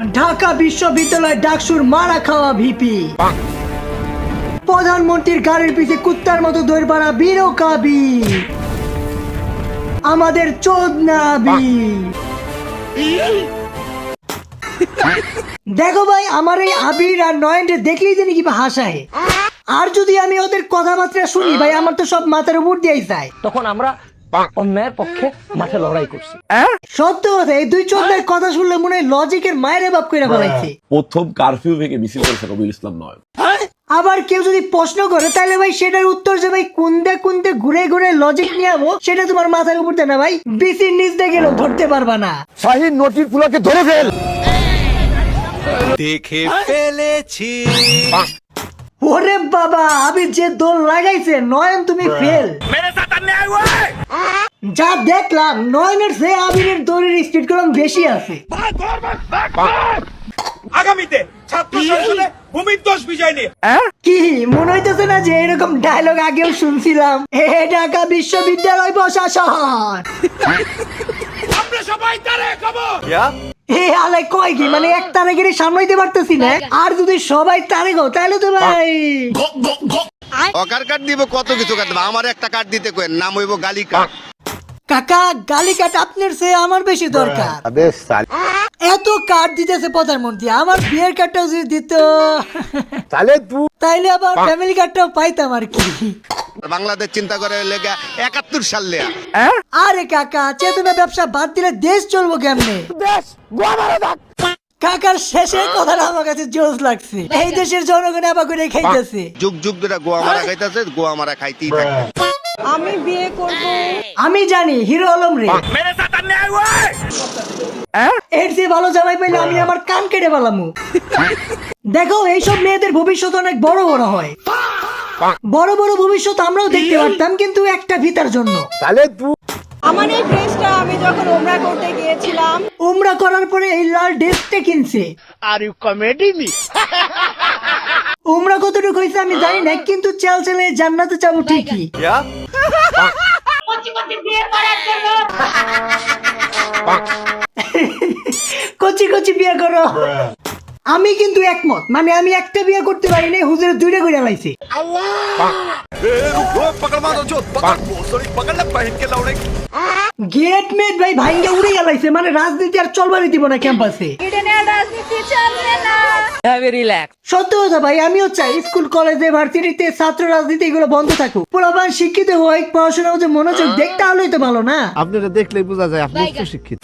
ঢাকা বিশ্ববিদ্যালয় ডাকসুর মারা খাওয়া ভিপি, প্রধানমন্ত্রীর গাড়ির পিছে কুত্তার মতো দৌড় পাড়া বীরকাবি, আমাদের চোদনাবি। দেখো ভাই, আমার এই আবির আর নয়নকে দেখলেই জানি কি হাসায়। আর যদি আমি ওদের কথাবার্তা শুনি ভাই, আমার তো সব মাথার উপর দিয়েই যায়। তখন আমরা অন্যায়ের পক্ষে মাঠে লড়াই করছি। সত্য কথা, এই দুই চোদ্দের কথা শুনলে মনে হয় লজিকের মায়ের বাপ করে ফেলাইছে। প্রথম কারফিউ ভেঙে মিছিল করেছে রবিউল ইসলাম নয়ন। আবার কেউ যদি প্রশ্ন করে তাহলে ভাই সেটার উত্তর যে ভাই কুন্দে কুন্দে ঘুরে ঘুরে লজিক নিয়ে যাবো, সেটা তোমার মাথার উপর দেয় না ভাই। বিসির নিচ দিয়ে গেলেও ধরতে পারবা না। শাহিন নটির ফুলাকে ধরে ফেল। দেখে ফেলেছি। ওরে বাবা, আমি যে দোল লাগাইছে নয়ন, তুমি ফেল। যা দেখলাম নয়নের চেয়ে আবিরের দৌড়ের স্পিড কলম বেশি আছে। আগামীতে ছাত্র সংসদে ভূমিদোষ বিজয় নিয়ে কি মনে হইতেছে না যে এরকম ডায়লগ আগেও শুনছিলাম? হে ঢাকা বিশ্ববিদ্যালয় প্রশাসন, আমরা সবাই তারে খবর। হে আলাই কয় কি, মানে এক তারিখের সামলাইতে পারতেছি না। আর যদি সবাই তারিখ তাহলে তো ভাই অকার কার্ড দিব, কত কিছু কার্ড দেবো। আমার একটা কার্ড দিতে কই, নাম হইব গালি কার্ড। কাকা, গালি কাট আপনার চেয়ে আমার বেশি দরকার। এত কার্ড দিতেছে প্রধানমন্ত্রী, আমার বিয়ের কার্ডটাও যদি দিত তাইলে আবার ফ্যামিলি কার্ডটাও পাইতাম আর কি। বাংলাদেশ চিন্তা করে লেগে 71 সাল লেয়া। আরে কাকা, চেতনা ব্যবসা বাদ দিলে দেশ চলবো কেমনে? কাকার শেষের কথাটা আমার কাছে জোশ লাগছে। এই দেশের জনগণ আবার করে খাইতেছে। যুগ যুগ ধরে গোয়া মারা খাইতেছে, গোয়া মারা খাইতেই থাকবে। আমি বিয়ে করব। আমি জানি হিরো আলম রে, এর চেয়ে ভালো জামাই পাইলে আমি আমার কান কেটে পেলামু। দেখো, এইসব মেয়েদের ভবিষ্যৎ অনেক বড় বড় হয়। বড় বড় ভবিষ্যৎ আমরাও দেখতে পারতাম, কিন্তু একটা ভিতার জন্য। আমার এই ড্রেসটা আমি যখন ওমরা করতে গিয়েছিলাম, উমরা করার পরে এই লাল ড্রেসটা কিনছে। Are you comedy me? উমরা কতটুকু হয়েছে আমি জানি না, কিন্তু চাল চালে জান্নাতে যাবো ঠিকই। কচি কচি বিয়ে করো। আমি কিন্তু একমত, মানে আমি একটা বিয়ে করতে পারি না, হুজুরে দুইটা করে লাইছে। গেট মেট ভাই ভাইঙ্গা উড়ে গেলাইছে, মানে রাজনীতি আর চলবারই দিব না ক্যাম্পাসে। ইডেনের রাজনীতি চলবে না। রিল্যাক্স। সত্য কথা ভাই, আমিও চাই স্কুল কলেজে ভার্সিটিতে ছাত্র রাজনীতি এগুলো বন্ধ থাকুক। পোলাপান শিক্ষিত হয়, পড়াশোনার মধ্যে মনোযোগ দেখ, তাহলেই তো ভালো না? আপনারা দেখলেই বোঝা যায় আপনি উচ্চ শিক্ষিত।